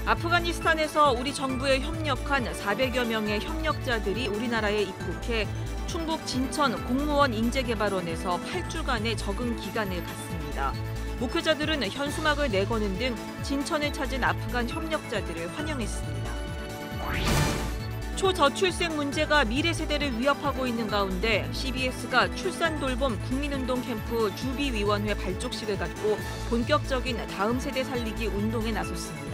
아프가니스탄에서 우리 정부에 협력한 400여 명의 협력자들이 우리나라에 입국해 충북 진천 공무원 인재개발원에서 8주간의 적응 기간을 갖습니다. 목회자들은 현수막을 내거는 등 진천을 찾은 아프간 협력자들을 환영했습니다. 초저출생 문제가 미래 세대를 위협하고 있는 가운데 CBS가 출산 돌봄 국민운동 캠프 주비위원회 발족식을 갖고 본격적인 다음 세대 살리기 운동에 나섰습니다.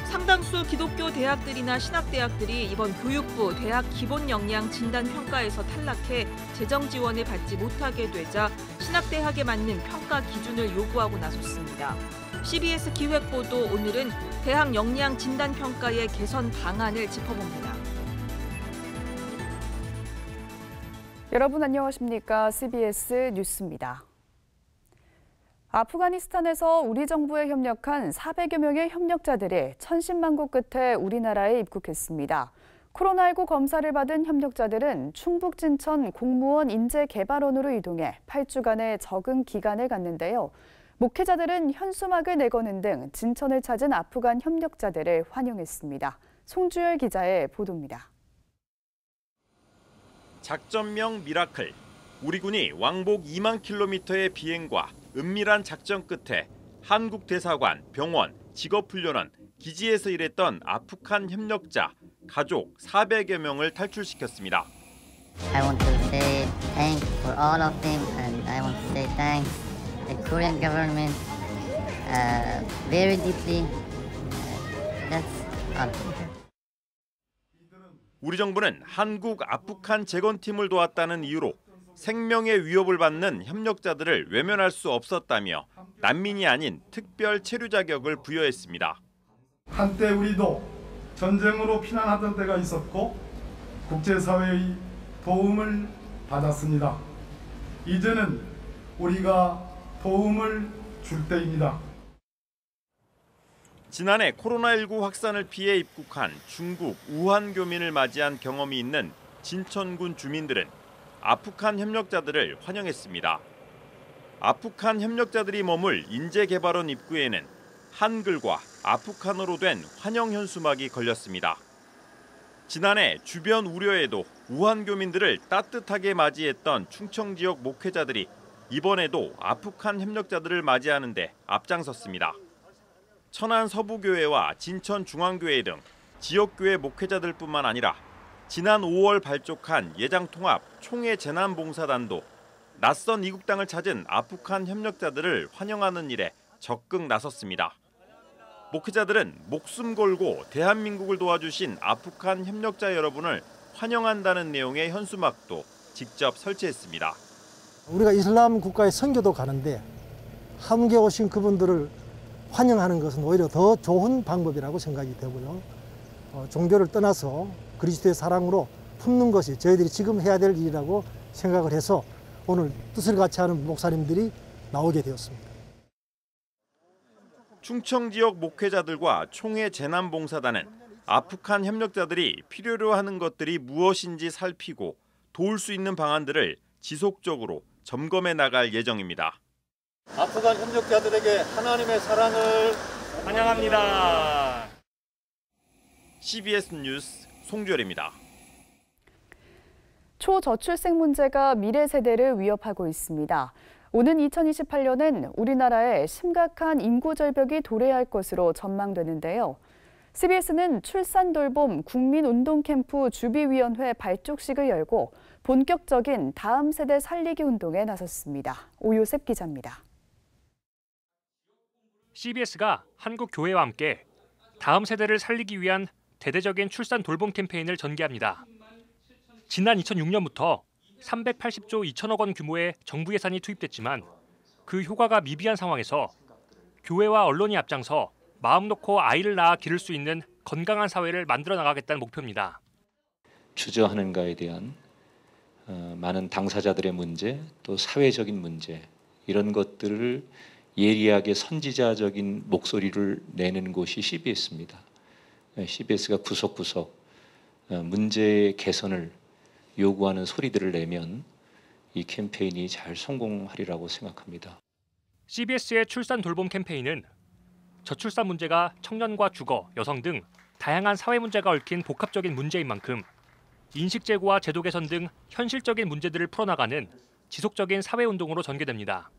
상당수 기독교 대학들이나 신학대학들이 이번 교육부 대학 기본 역량 진단 평가에서 탈락해 재정 지원을 받지 못하게 되자 신학대학에 맞는 평가 기준을 요구하고 나섰습니다. CBS 기획보도 오늘은 대학 역량 진단 평가의 개선 방안을 짚어봅니다. 여러분 안녕하십니까? CBS 뉴스입니다. 아프가니스탄에서 우리 정부에 협력한 400여 명의 협력자들이 천신만고 끝에 우리나라에 입국했습니다. 코로나19 검사를 받은 협력자들은 충북 진천 공무원 인재개발원으로 이동해 8주간의 적응 기간을 갖는데요. 목회자들은 현수막을 내거는 등 진천을 찾은 아프간 협력자들을 환영했습니다. 송주열 기자의 보도입니다. 작전명 미라클. 우리 군이 왕복 2만 킬로미터의 비행과 은밀한 작전 끝에 한국 대사관, 병원, 직업훈련원, 기지에서 일했던 아프간 협력자, 가족 400여 명을 탈출시켰습니다. I want to say thanks for all of them, and I want to say thanks the Korean government very deeply. That's all. 우리 정부는 한국 아프간 재건팀을 도왔다는 이유로 생명의 위협을 받는 협력자들을 외면할 수 없었다며 난민이 아닌 특별 체류 자격을 부여했습니다. 한때 우리도 전쟁으로 피난하던 때가 있었고 국제사회의 도움을 받았습니다. 이제는 우리가 도움을 줄 때입니다. 지난해 코로나19 확산을 피해 입국한 중국 우한 교민을 맞이한 경험이 있는 진천군 주민들은 아프간 협력자들을 환영했습니다. 아프간 협력자들이 머물 인재개발원 입구에는 한글과 아프간어로 된 환영 현수막이 걸렸습니다. 지난해 주변 우려에도 우한 교민들을 따뜻하게 맞이했던 충청 지역 목회자들이 이번에도 아프간 협력자들을 맞이하는 데 앞장섰습니다. 천안 서부교회와 진천 중앙교회 등 지역교회 목회자들뿐만 아니라 지난 5월 발족한 예장통합 총회재난봉사단도 낯선 이국 땅을 찾은 아프간 협력자들을 환영하는 일에 적극 나섰습니다. 목회자들은 목숨 걸고 대한민국을 도와주신 아프간 협력자 여러분을 환영한다는 내용의 현수막도 직접 설치했습니다. 우리가 이슬람 국가에 선교도 가는데 함께 오신 그분들을 환영하는 것은 오히려 더 좋은 방법이라고 생각이 되고요. 종교를 떠나서 그리스도의 사랑으로 품는 것이 저희들이 지금 해야 될 일이라고 생각을 해서 오늘 뜻을 같이 하는 목사님들이 나오게 되었습니다. 충청 지역 목회자들과 총회재난봉사단은 아프간 협력자들이 필요로 하는 것들이 무엇인지 살피고 도울 수 있는 방안들을 지속적으로 점검해 나갈 예정입니다. 아프간 협력자들에게 하나님의 사랑을 환영합니다. CBS 뉴스 송주열입니다. 초저출생 문제가 미래 세대를 위협하고 있습니다. 오는 2028년엔 우리나라에 심각한 인구 절벽이 도래할 것으로 전망되는데요. CBS는 출산 돌봄 국민운동 캠프 주비위원회 발족식을 열고 본격적인 다음 세대 살리기 운동에 나섰습니다. 오요셉 기자입니다. CBS가 한국 교회와 함께 다음 세대를 살리기 위한 대대적인 출산 돌봄 캠페인을 전개합니다. 지난 2006년부터 380조 2천억 원 규모의 정부 예산이 투입됐지만 그 효과가 미비한 상황에서 교회와 언론이 앞장서 마음 놓고 아이를 낳아 기를 수 있는 건강한 사회를 만들어 나가겠다는 목표입니다. 주저하는가에 대한 많은 당사자들의 문제, 또 사회적인 문제 이런 것들을 예리하게 선지자적인 목소리를 내는 곳이 CBS입니다. CBS가 구석구석 문제의 개선을 요구하는 소리들을 내면 이 캠페인이 잘 성공하리라고 생각합니다. CBS의 출산 돌봄 캠페인은 저출산 문제가 청년과 주거, 여성 등 다양한 사회 문제가 얽힌 복합적인 문제인 만큼 인식 제고와 제도 개선 등 현실적인 문제들을 풀어나가는 지속적인 사회운동으로 전개됩니다.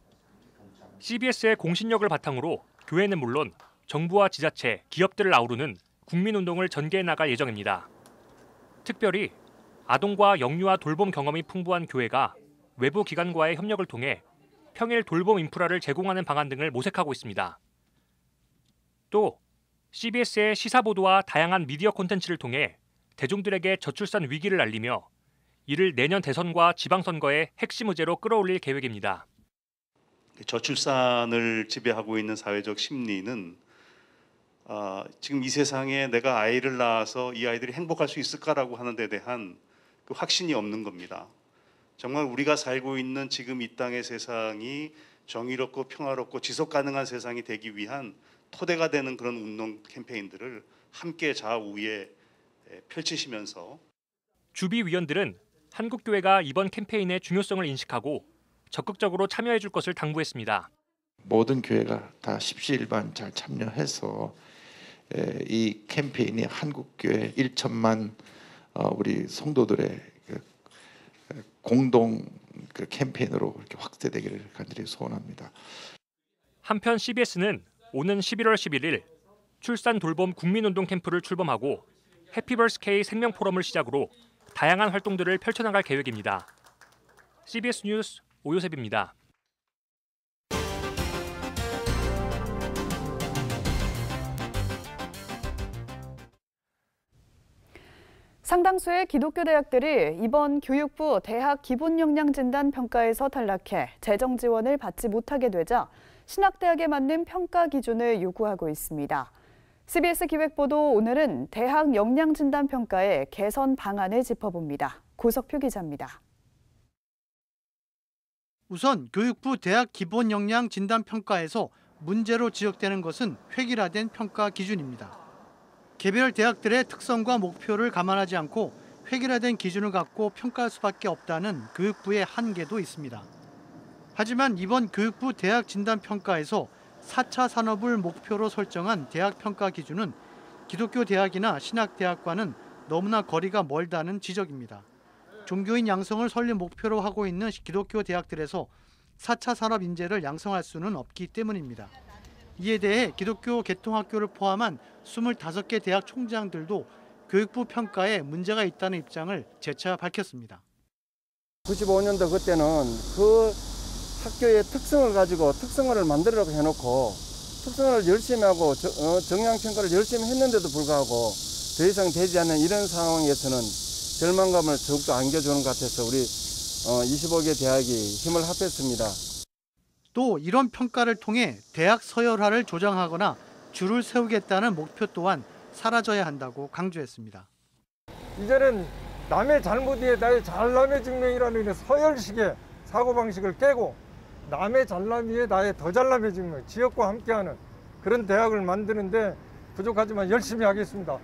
CBS의 공신력을 바탕으로 교회는 물론 정부와 지자체, 기업들을 아우르는 국민운동을 전개해 나갈 예정입니다. 특별히 아동과 영유아 돌봄 경험이 풍부한 교회가 외부 기관과의 협력을 통해 평일 돌봄 인프라를 제공하는 방안 등을 모색하고 있습니다. 또 CBS의 시사 보도와 다양한 미디어 콘텐츠를 통해 대중들에게 저출산 위기를 알리며 이를 내년 대선과 지방선거의 핵심 의제로 끌어올릴 계획입니다. 저출산을 지배하고 있는 사회적 심리는 지금 이 세상에 내가 아이를 낳아서 이 아이들이 행복할 수 있을까라고 하는 데 대한 그 확신이 없는 겁니다. 정말 우리가 살고 있는 지금 이 땅의 세상이 정의롭고 평화롭고 지속 가능한 세상이 되기 위한 토대가 되는 그런 운동 캠페인들을 함께 좌우에 펼치시면서 주비위원들은 한국교회가 이번 캠페인의 중요성을 인식하고 적극적으로 참여해 줄 것을 당부했습니다. 모든 교회가 다 십시일반 잘 참여해서 이 캠페인이 한국교회 1천만 우리 성도들의 공동 캠페인으로 이렇게 확대되기를 간절히 소원합니다. 한편 CBS는 오는 11월 11일 출산 돌봄 국민운동 캠프를 출범하고 해피버스케이 생명포럼을 시작으로 다양한 활동들을 펼쳐나갈 계획입니다. CBS 뉴스 오요셉입니다. 상당수의 기독교 대학들이 이번 교육부 대학 기본역량진단 평가에서 탈락해 재정 지원을 받지 못하게 되자 신학대학에 맞는 평가 기준을 요구하고 있습니다. CBS 기획보도 오늘은 대학 역량진단 평가의 개선 방안을 짚어봅니다. 고석표 기자입니다. 우선 교육부 대학 기본역량진단평가에서 문제로 지적되는 것은 획일화된 평가 기준입니다. 개별 대학들의 특성과 목표를 감안하지 않고 획일화된 기준을 갖고 평가할 수밖에 없다는 교육부의 한계도 있습니다. 하지만 이번 교육부 대학 진단평가에서 4차 산업을 목표로 설정한 대학 평가 기준은 기독교 대학이나 신학대학과는 너무나 거리가 멀다는 지적입니다. 종교인 양성을 설립 목표로 하고 있는 기독교 대학들에서 4차 산업 인재를 양성할 수는 없기 때문입니다. 이에 대해 기독교 개통학교를 포함한 25개 대학 총장들도 교육부 평가에 문제가 있다는 입장을 재차 밝혔습니다. 95년도 그때는 그 학교의 특성을 가지고 특성화를 만들으라고 해놓고 특성화를 열심히 하고 정량평가를 열심히 했는데도 불구하고 더 이상 되지 않는 이런 상황에서는 절망감을 더욱더 안겨주는 것 같아서 우리 25개 대학이 힘을 합했습니다. 또 이런 평가를 통해 대학 서열화를 조장하거나 줄을 세우겠다는 목표 또한 사라져야 한다고 강조했습니다. 이제는 남의 잘못 위에 나의 잘남의 증명이라는 이런 서열식의 사고방식을 깨고 남의 잘남 위에 나의 더 잘남의 증명, 지역과 함께하는 그런 대학을 만드는데 부족하지만 열심히 하겠습니다.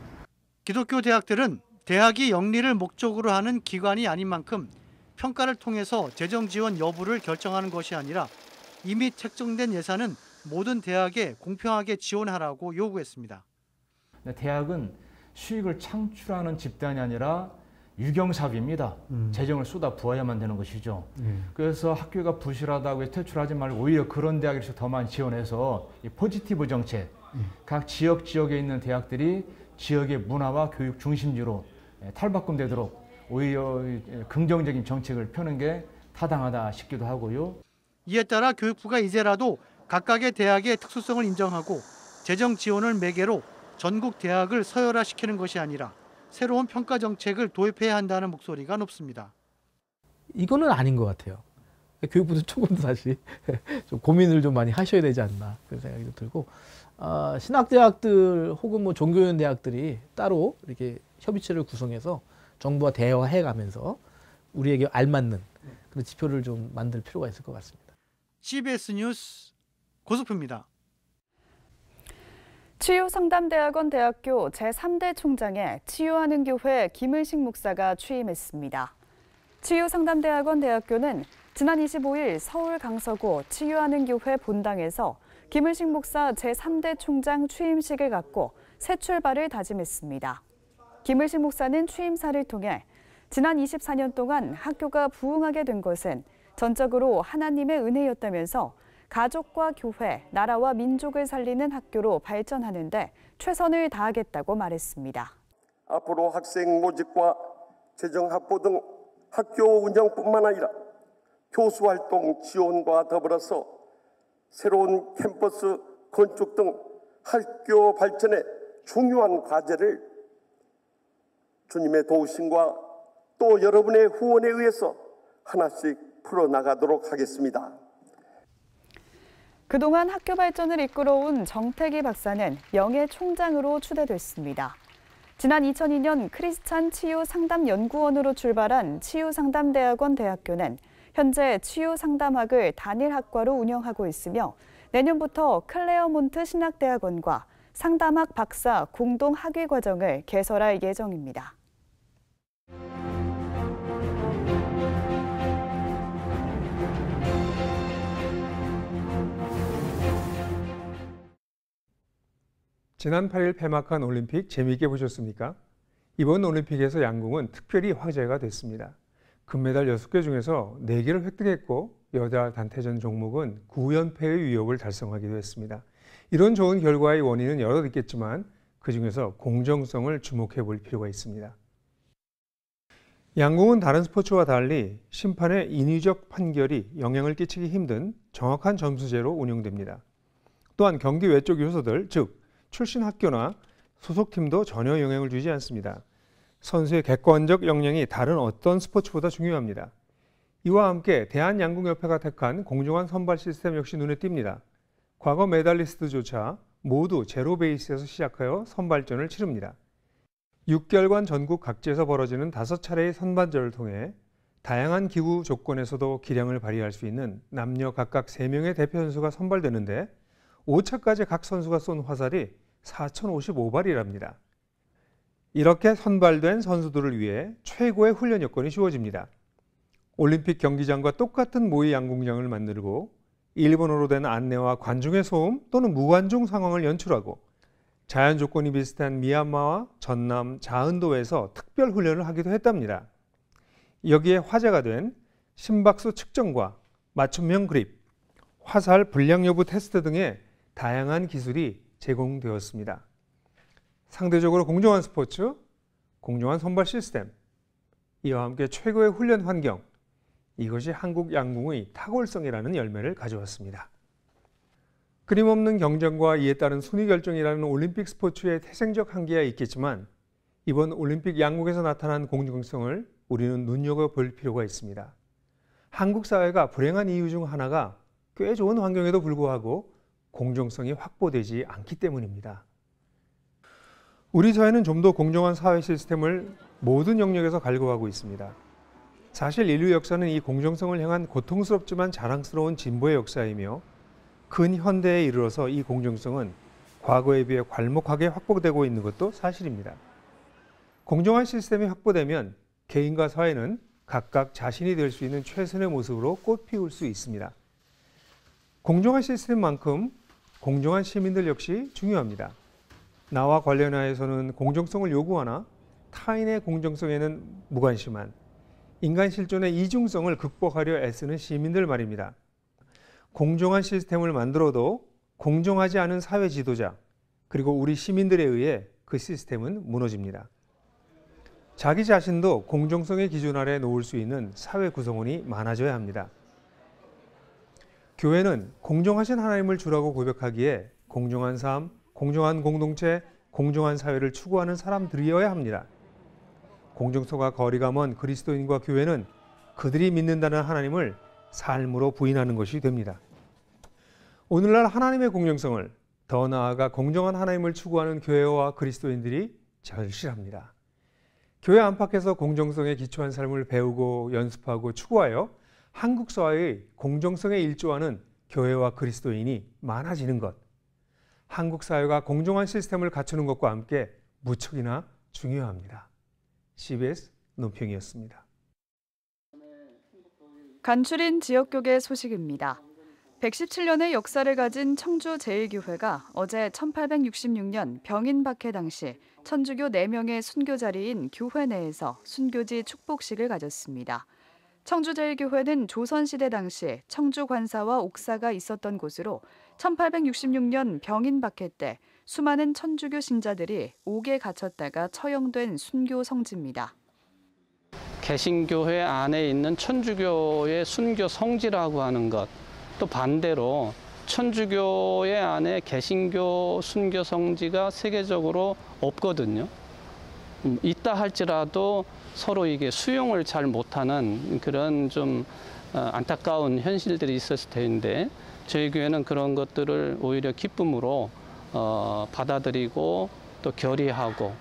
기독교 대학들은 대학이 영리를 목적으로 하는 기관이 아닌 만큼 평가를 통해서 재정 지원 여부를 결정하는 것이 아니라 이미 책정된 예산은 모든 대학에 공평하게 지원하라고 요구했습니다. 대학은 수익을 창출하는 집단이 아니라 유경사업입니다. 재정을 쏟아 부어야만 되는 것이죠. 그래서 학교가 부실하다고 해서 퇴출하지 말고 오히려 그런 대학에서 더 많이 지원해서 이 포지티브 정책, 각 지역에 있는 대학들이 지역의 문화와 교육 중심지로 탈바꿈되도록 오히려 긍정적인 정책을 펴는 게 타당하다 싶기도 하고요. 이에 따라 교육부가 이제라도 각각의 대학의 특수성을 인정하고 재정 지원을 매개로 전국 대학을 서열화시키는 것이 아니라 새로운 평가 정책을 도입해야 한다는 목소리가 높습니다. 이거는 아닌 것 같아요. 교육부도 조금 더 다시 좀 고민을 좀 많이 하셔야 되지 않나 그런 생각이 들고 신학대학들 혹은 뭐 종교연 대학들이 따로 이렇게 협의체를 구성해서 정부와 대화해가면서 우리에게 알맞는 그런 지표를 좀 만들 필요가 있을 것 같습니다. CBS 뉴스 고석표입니다. 치유상담대학원 대학교 제3대 총장에 치유하는 교회 김을식 목사가 취임했습니다. 치유상담대학원 대학교는 지난 25일 서울 강서구 치유하는 교회 본당에서 김은식 목사 제3대 총장 취임식을 갖고 새 출발을 다짐했습니다. 김은식 목사는 취임사를 통해 지난 24년 동안 학교가 부흥하게 된 것은 전적으로 하나님의 은혜였다면서 가족과 교회, 나라와 민족을 살리는 학교로 발전하는 데 최선을 다하겠다고 말했습니다. 앞으로 학생 모집과 재정 확보 등 학교 운영뿐만 아니라 교수 활동 지원과 더불어서 새로운 캠퍼스 건축 등 학교 발전에 중요한 과제를 주님의 도우심과 또 여러분의 후원에 의해서 하나씩 풀어나가도록 하겠습니다. 그동안 학교 발전을 이끌어온 정태기 박사는 명예 총장으로 추대됐습니다. 지난 2002년 크리스찬 치유상담연구원으로 출발한 치유상담대학원 대학교는 현재 치유상담학을 단일 학과로 운영하고 있으며 내년부터 클레어몬트 신학대학원과 상담학 박사 공동 학위 과정을 개설할 예정입니다. 지난 8일 폐막한 올림픽 재미있게 보셨습니까? 이번 올림픽에서 양궁은 특별히 화제가 됐습니다. 금메달 6개 중에서 4개를 획득했고 여자 단체전 종목은 9연패의 위협을 달성하기도 했습니다. 이런 좋은 결과의 원인은 여러 있겠지만 그중에서 공정성을 주목해 볼 필요가 있습니다. 양궁은 다른 스포츠와 달리 심판의 인위적 판결이 영향을 끼치기 힘든 정확한 점수제로 운영됩니다. 또한 경기 외적 요소들, 즉 출신 학교나 소속팀도 전혀 영향을 주지 않습니다. 선수의 객관적 역량이 다른 어떤 스포츠보다 중요합니다. 이와 함께 대한양궁협회가 택한 공정한 선발 시스템 역시 눈에 띕니다. 과거 메달리스트조차 모두 제로 베이스에서 시작하여 선발전을 치릅니다. 6개월간 전국 각지에서 벌어지는 5차례의 선발전을 통해 다양한 기후 조건에서도 기량을 발휘할 수 있는 남녀 각각 3명의 대표 선수가 선발되는데 5차까지 각 선수가 쏜 화살이 4,055발이랍니다. 이렇게 선발된 선수들을 위해 최고의 훈련 여건이 주어집니다. 올림픽 경기장과 똑같은 모의 양궁장을 만들고 일본어로 된 안내와 관중의 소음 또는 무관중 상황을 연출하고 자연 조건이 비슷한 미얀마와 전남, 자은도에서 특별 훈련을 하기도 했답니다. 여기에 화제가 된 심박수 측정과 맞춤형 그립, 화살 불량 여부 테스트 등의 다양한 기술이 제공되었습니다. 상대적으로 공정한 스포츠, 공정한 선발 시스템, 이와 함께 최고의 훈련 환경, 이것이 한국 양궁의 탁월성이라는 열매를 가져왔습니다. 끊임없는 경쟁과 이에 따른 순위 결정이라는 올림픽 스포츠의 태생적 한계가 있겠지만 이번 올림픽 양궁에서 나타난 공정성을 우리는 눈여겨볼 필요가 있습니다. 한국 사회가 불행한 이유 중 하나가 꽤 좋은 환경에도 불구하고 공정성이 확보되지 않기 때문입니다. 우리 사회는 좀 더 공정한 사회 시스템을 모든 영역에서 갈구하고 있습니다. 사실 인류 역사는 이 공정성을 향한 고통스럽지만 자랑스러운 진보의 역사이며 근현대에 이르러서 이 공정성은 과거에 비해 괄목하게 확보되고 있는 것도 사실입니다. 공정한 시스템이 확보되면 개인과 사회는 각각 자신이 될 수 있는 최선의 모습으로 꽃피울 수 있습니다. 공정한 시스템만큼 공정한 시민들 역시 중요합니다. 나와 관련하여서는 공정성을 요구하나 타인의 공정성에는 무관심한 인간 실존의 이중성을 극복하려 애쓰는 시민들 말입니다. 공정한 시스템을 만들어도 공정하지 않은 사회 지도자 그리고 우리 시민들에 의해 그 시스템은 무너집니다. 자기 자신도 공정성의 기준 아래 놓을 수 있는 사회 구성원이 많아져야 합니다. 교회는 공정하신 하나님을 주라고 고백하기에 공정한 삶, 공정한 공동체, 공정한 사회를 추구하는 사람들이어야 합니다. 공정성과 거리가 먼 그리스도인과 교회는 그들이 믿는다는 하나님을 삶으로 부인하는 것이 됩니다. 오늘날 하나님의 공정성을 더 나아가 공정한 하나님을 추구하는 교회와 그리스도인들이 절실합니다. 교회 안팎에서 공정성에 기초한 삶을 배우고 연습하고 추구하여 한국 사회의 공정성에 일조하는 교회와 그리스도인이 많아지는 것, 한국 사회가 공정한 시스템을 갖추는 것과 함께 무척이나 중요합니다. CBS 논평이었습니다. 간추린 지역교계 소식입니다. 117년의 역사를 가진 청주제일교회가 어제 1866년 병인박해 당시 천주교 4명의 순교 자리인 교회 내에서 순교지 축복식을 가졌습니다. 청주제일교회는 조선시대 당시 청주 관사와 옥사가 있었던 곳으로 1866년 병인박해 때 수많은 천주교 신자들이 옥에 갇혔다가 처형된 순교 성지입니다. 개신교회 안에 있는 천주교의 순교 성지라고 하는 것, 또 반대로 천주교회 안에 개신교 순교 성지가 세계적으로 없거든요. 있다 할지라도 서로 이게 수용을 잘 못하는 그런 좀 안타까운 현실들이 있었을 텐데 저희 교회는 그런 것들을 오히려 기쁨으로 받아들이고 또 결의하고.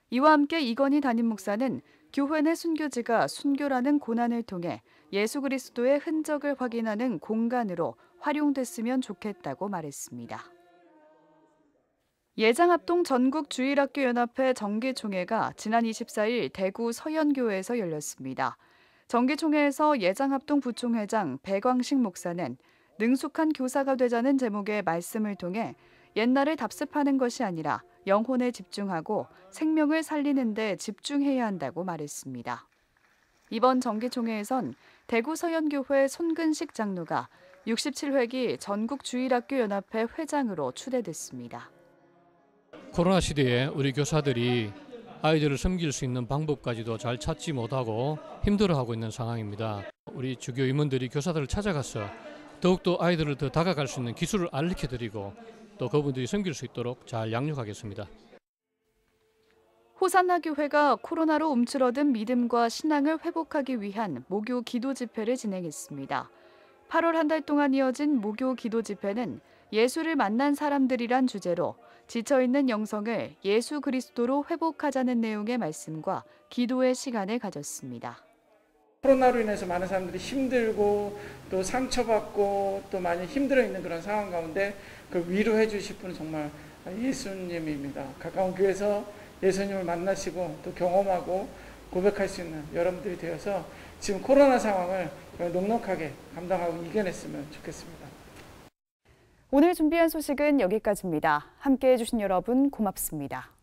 이와 함께 이건희 담임 목사는 교회 내 순교지가 순교라는 고난을 통해 예수 그리스도의 흔적을 확인하는 공간으로 활용됐으면 좋겠다고 말했습니다. 예장합동 전국주일학교연합회 정기총회가 지난 24일 대구 서현교회에서 열렸습니다. 정기총회에서 예장합동 부총회장 백광식 목사는 능숙한 교사가 되자는 제목의 말씀을 통해 옛날을 답습하는 것이 아니라 영혼에 집중하고 생명을 살리는 데 집중해야 한다고 말했습니다. 이번 정기총회에선 대구 서현교회 손근식 장로가 67회기 전국주일학교연합회 회장으로 추대됐습니다. 코로나 시대에 우리 교사들이 아이들을 섬길 수 있는 방법까지도 잘 찾지 못하고 힘들어하고 있는 상황입니다. 우리 주교 임원들이 교사들을 찾아가서 더욱더 아이들을 더 다가갈 수 있는 기술을 알려드리고 또 그분들이 섬길 수 있도록 잘 양육하겠습니다. 호산나 교회가 코로나로 움츠러든 믿음과 신앙을 회복하기 위한 모교 기도 집회를 진행했습니다. 8월 한 달 동안 이어진 모교 기도 집회는 예수를 만난 사람들이란 주제로 지쳐있는 영성을 예수 그리스도로 회복하자는 내용의 말씀과 기도의 시간을 가졌습니다. 코로나로 인해서 많은 사람들이 힘들고 또 상처받고 또 많이 힘들어 있는 그런 상황 가운데 그 위로해 주실 분은 정말 예수님입니다. 가까운 교회에서 예수님을 만나시고 또 경험하고 고백할 수 있는 여러분들이 되어서 지금 코로나 상황을 넉넉하게 감당하고 이겨냈으면 좋겠습니다. 오늘 준비한 소식은 여기까지입니다. 함께해 주신 여러분 고맙습니다.